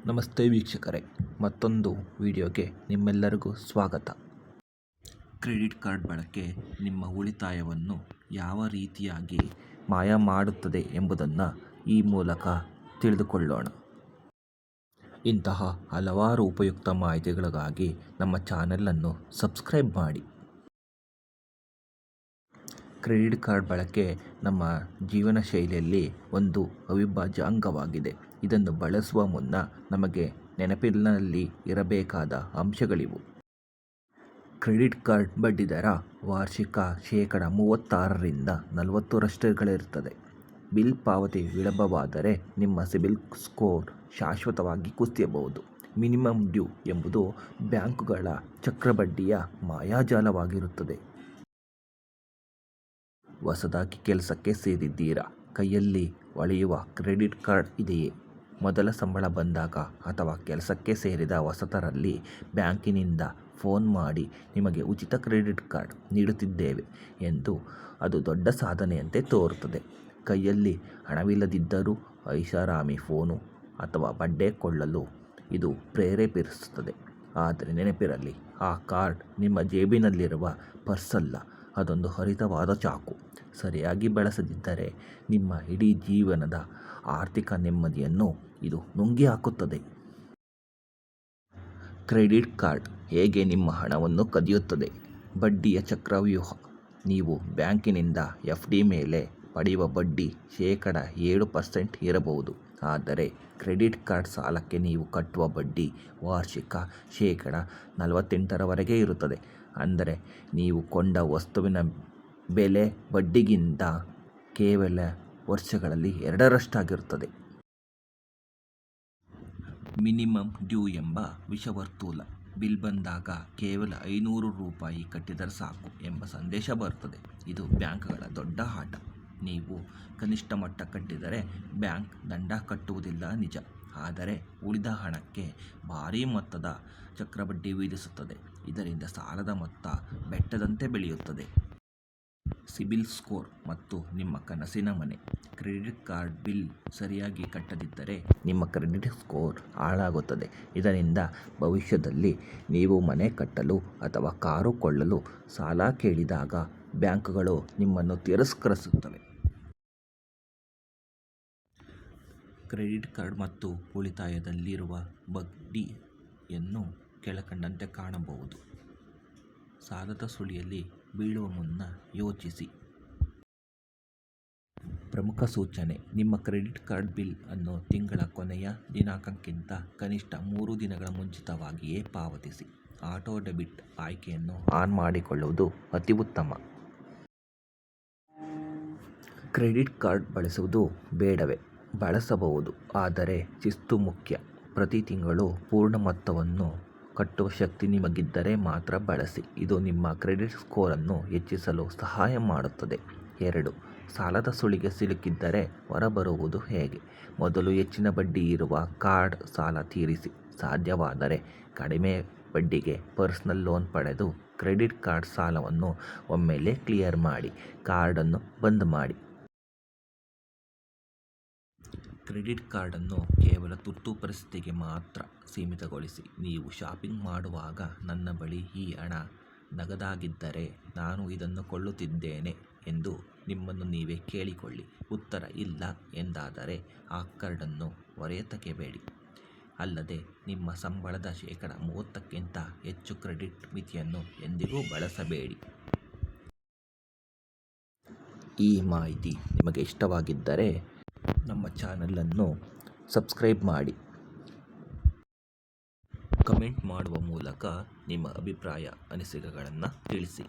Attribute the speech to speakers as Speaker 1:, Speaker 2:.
Speaker 1: ನಮಸ್ತೆ ವೀಕ್ಷಕರೇ, ಮತ್ತೊಂದು ವಿಡಿಯೋಗೆ ನಿಮ್ಮೆಲ್ಲರಿಗೂ ಸ್ವಾಗತ. ಕ್ರೆಡಿಟ್ ಕಾರ್ಡ್ ಬಳಕೆ ನಿಮ್ಮ ಉಳಿತಾಯವನ್ನು ಯಾವ ರೀತಿಯಾಗಿ ಮಾಯ ಮಾಡುತ್ತದೆ ಎಂಬುದನ್ನು ಈ ಮೂಲಕ ತಿಳಿದುಕೊಳ್ಳೋಣ. ಇಂತಹ ಹಲವಾರು ಉಪಯುಕ್ತ ಮಾಹಿತಿಗಳಿಗಾಗಿ ನಮ್ಮ ಚಾನೆಲನ್ನು ಸಬ್ಸ್ಕ್ರೈಬ್ ಮಾಡಿ. ಕ್ರೆಡಿಟ್ ಕಾರ್ಡ್ ಬಳಕೆ ನಮ್ಮ ಜೀವನ ಶೈಲಿಯಲ್ಲಿ ಒಂದು ಅವಿಭಾಜ್ಯ ಅಂಗವಾಗಿದೆ. ಇದನ್ನು ಬಳಸುವ ಮುನ್ನ ನಮಗೆ ನೆನಪಿನಲ್ಲಿ ಇರಬೇಕಾದ ಅಂಶಗಳಿವು. ಕ್ರೆಡಿಟ್ ಕಾರ್ಡ್ ಬಡ್ಡಿದರ ವಾರ್ಷಿಕ ಶೇಕಡ 36ರಿಂದ 40ರಷ್ಟಿರುತ್ತದೆ. ಬಿಲ್ ಪಾವತಿ ವಿಳಂಬವಾದರೆ ನಿಮ್ಮ ಸಿಬಿಲ್ ಸ್ಕೋರ್ ಶಾಶ್ವತವಾಗಿ ಕುಸಿಯಬಹುದು. ಮಿನಿಮಮ್ ಡ್ಯೂ ಎಂಬುದು ಬ್ಯಾಂಕುಗಳ ಚಕ್ರಬಡ್ಡಿಯ ಮಾಯಾಜಾಲವಾಗಿರುತ್ತದೆ. ಹೊಸದಾಗಿ ಕೆಲಸಕ್ಕೆ ಸೇರಿದ್ದೀರಾ? ಕೈಯಲ್ಲಿ ಹೊಳೆಯುವ ಕ್ರೆಡಿಟ್ ಕಾರ್ಡ್ ಇದೆಯೇ? ಮೊದಲ ಸಂಬಳ ಬಂದಾಗ ಅಥವಾ ಕೆಲಸಕ್ಕೆ ಸೇರಿದ ಹೊಸತರಲ್ಲಿ ಬ್ಯಾಂಕಿನಿಂದ ಫೋನ್ ಮಾಡಿ ನಿಮಗೆ ಉಚಿತ ಕ್ರೆಡಿಟ್ ಕಾರ್ಡ್ ನೀಡುತ್ತಿದ್ದೇವೆ ಎಂದು ಅದು ದೊಡ್ಡ ಸಾಧನೆಯಂತೆ ತೋರುತ್ತದೆ. ಕೈಯಲ್ಲಿ ಹಣವಿಲ್ಲದಿದ್ದರೂ ಐಷಾರಾಮಿ ಫೋನು ಅಥವಾ ಬಡ್ಡೆ ಕೊಳ್ಳಲು ಇದು ಪ್ರೇರೇಪಿಸುತ್ತದೆ. ಆದರೆ ನೆನಪಿರಲಿ, ಆ ಕಾರ್ಡ್ ನಿಮ್ಮ ಜೇಬಿನಲ್ಲಿರುವ ಪರ್ಸಲ್ಲ, ಅದೊಂದು ಹರಿತವಾದ ಚಾಕು. ಸರಿಯಾಗಿ ಬಳಸದಿದ್ದರೆ ನಿಮ್ಮ ಇಡೀ ಜೀವನದ ಆರ್ಥಿಕ ನೆಮ್ಮದಿಯನ್ನು ಇದು ನುಂಗಿ ಹಾಕುತ್ತದೆ. ಕ್ರೆಡಿಟ್ ಕಾರ್ಡ್ ಹೇಗೆ ನಿಮ್ಮ ಹಣವನ್ನು ಕದಿಯುತ್ತದೆ? ಬಡ್ಡಿಯ ಚಕ್ರವ್ಯೂಹ. ನೀವು ಬ್ಯಾಂಕಿನಿಂದ FD ಮೇಲೆ ಪಡೆಯುವ ಬಡ್ಡಿ ಶೇಕಡ 7% ಇರಬಹುದು. ಆದರೆ ಕ್ರೆಡಿಟ್ ಕಾರ್ಡ್ ಸಾಲಕ್ಕೆ ನೀವು ಕಟ್ಟುವ ಬಡ್ಡಿ ವಾರ್ಷಿಕ ಶೇಕಡ 48ರವರೆಗೆ ಇರುತ್ತದೆ. ಅಂದರೆ ನೀವು ಕೊಂಡ ವಸ್ತುವಿನ ಬೆಲೆ ಬಡ್ಡಿಗಿಂತ ಕೇವಲ ವರ್ಷಗಳಲ್ಲಿ 2ರಷ್ಟಾಗಿರುತ್ತದೆ. ಮಿನಿಮಮ್ ಡ್ಯೂ ಎಂಬ ವಿಷವರ್ತುಲ. ಬಿಲ್ ಬಂದಾಗ ಕೇವಲ 500 ರೂಪಾಯಿ ಕಟ್ಟಿದರೆ ಸಾಕು ಎಂಬ ಸಂದೇಶ ಬರುತ್ತದೆ. ಇದು ಬ್ಯಾಂಕ್ಗಳ ದೊಡ್ಡ ಆಟ. ನೀವು ಕನಿಷ್ಠ ಮೊತ್ತ ಕಟ್ಟಿದರೆ ಬ್ಯಾಂಕ್ ದಂಡ ಕಟ್ಟುವುದಿಲ್ಲ ನಿಜ, ಆದರೆ ಉಳಿದ ಹಣಕ್ಕೆ ಭಾರೀ ಮೊತ್ತದ ಚಕ್ರಬಡ್ಡಿ ವಿಧಿಸುತ್ತದೆ. ಇದರಿಂದ ಸಾಲದ ಮೊತ್ತ ಬೆಟ್ಟದಂತೆ ಬೆಳೆಯುತ್ತದೆ. ಸಿಬಿಲ್ ಸ್ಕೋರ್ ಮತ್ತು ನಿಮ್ಮ ಕನಸಿನ ಮನೆ. ಕ್ರೆಡಿಟ್ ಕಾರ್ಡ್ ಬಿಲ್ ಸರಿಯಾಗಿ ಕಟ್ಟದಿದ್ದರೆ ನಿಮ್ಮ ಕ್ರೆಡಿಟ್ ಸ್ಕೋರ್ ಹಾಳಾಗುತ್ತದೆ. ಇದರಿಂದ ಭವಿಷ್ಯದಲ್ಲಿ ನೀವು ಮನೆ ಕಟ್ಟಲು ಅಥವಾ ಕಾರು ಕೊಳ್ಳಲು ಸಾಲ ಕೇಳಿದಾಗ ಬ್ಯಾಂಕುಗಳು ನಿಮ್ಮನ್ನು ತಿರಸ್ಕರಿಸುತ್ತವೆ. ಕ್ರೆಡಿಟ್ ಕಾರ್ಡ್ ಮತ್ತು ಉಳಿತಾಯದಲ್ಲಿರುವ ಬಡ್ಡಿಯನ್ನು ಕೆಳಕಂಡಂತೆ ಕಾಣಬಹುದು. ಸಾಲದ ಸುಳಿಯಲ್ಲಿ ಬೀಳುವ ಮುನ್ನ ಯೋಚಿಸಿ. ಪ್ರಮುಖ ಸೂಚನೆ: ನಿಮ್ಮ ಕ್ರೆಡಿಟ್ ಕಾರ್ಡ್ ಬಿಲ್ ಅನ್ನು ತಿಂಗಳ ಕೊನೆಯ ದಿನಾಂಕಕ್ಕಿಂತ ಕನಿಷ್ಠ 3 ದಿನಗಳ ಮುಂಚಿತವಾಗಿಯೇ ಪಾವತಿಸಿ. ಆಟೋ ಡೆಬಿಟ್ ಆಯ್ಕೆಯನ್ನು ಆನ್ ಮಾಡಿಕೊಳ್ಳುವುದು ಅತಿ ಉತ್ತಮ. ಕ್ರೆಡಿಟ್ ಕಾರ್ಡ್ ಬಳಸುವುದು ಬೇಡವೇ? ಬಳಸಬಹುದು, ಆದರೆ ಶಿಸ್ತು ಮುಖ್ಯ. ಪ್ರತಿ ತಿಂಗಳು ಪೂರ್ಣ ಮೊತ್ತವನ್ನು ಕಟ್ಟುವ ಶಕ್ತಿ ನಿಮಗಿದ್ದರೆ ಮಾತ್ರ ಬಳಸಿ. ಇದು ನಿಮ್ಮ ಕ್ರೆಡಿಟ್ ಸ್ಕೋರನ್ನು ಹೆಚ್ಚಿಸಲು ಸಹಾಯ ಮಾಡುತ್ತದೆ. 2. ಸಾಲದ ಸುಳಿಗೆ ಸಿಲುಕಿದ್ದರೆ ಹೊರಬರುವುದು ಹೇಗೆ? ಮೊದಲು ಹೆಚ್ಚಿನ ಬಡ್ಡಿ ಇರುವ ಕಾರ್ಡ್ ಸಾಲ ತೀರಿಸಿ. ಸಾಧ್ಯವಾದರೆ ಕಡಿಮೆ ಬಡ್ಡಿಗೆ ಪರ್ಸನಲ್ ಲೋನ್ ಪಡೆದು ಕ್ರೆಡಿಟ್ ಕಾರ್ಡ್ ಸಾಲವನ್ನು ಒಮ್ಮೆಲೇ ಕ್ಲಿಯರ್ ಮಾಡಿ. ಕಾರ್ಡನ್ನು ಬಂದ್ ಮಾಡಿ. ಕ್ರೆಡಿಟ್ ಕಾರ್ಡನ್ನು ಕೇವಲ ತುರ್ತು ಪರಿಸ್ಥಿತಿಗೆ ಮಾತ್ರ ಸೀಮಿತಗೊಳಿಸಿ. ನೀವು ಶಾಪಿಂಗ್ ಮಾಡುವಾಗ ನನ್ನ ಬಳಿ ಈ ಹಣ ನಗದಾಗಿದ್ದರೆ ನಾನು ಇದನ್ನು ಕೊಳ್ಳುತ್ತಿದ್ದೇನೆ ಎಂದು ನಿಮ್ಮನ್ನು ನೀವೇ ಕೇಳಿಕೊಳ್ಳಿ. ಉತ್ತರ ಇಲ್ಲ ಎಂದಾದರೆ ಆ ಕಾರ್ಡನ್ನು ಹೊರಗೆ ತೆಗೆಯಬೇಡಿ. ಅಲ್ಲದೆ ನಿಮ್ಮ ಸಂಬಳದ ಶೇಕಡ 30ಕ್ಕಿಂತ ಹೆಚ್ಚು ಕ್ರೆಡಿಟ್ ಮಿತಿಯನ್ನು ಎಂದಿಗೂ ಬಳಸಬೇಡಿ. ಈ ಮಾಹಿತಿ ನಿಮಗೆ ಇಷ್ಟವಾಗಿದ್ದರೆ ನಮ್ಮ ಚಾನಲನ್ನು ಸಬ್ಸ್ಕ್ರೈಬ್ ಮಾಡಿ. ಕಮೆಂಟ್ ಮಾಡುವ ಮೂಲಕ ನಿಮ್ಮ ಅಭಿಪ್ರಾಯ ಅನಿಸಿಕೆಗಳನ್ನು ತಿಳಿಸಿ.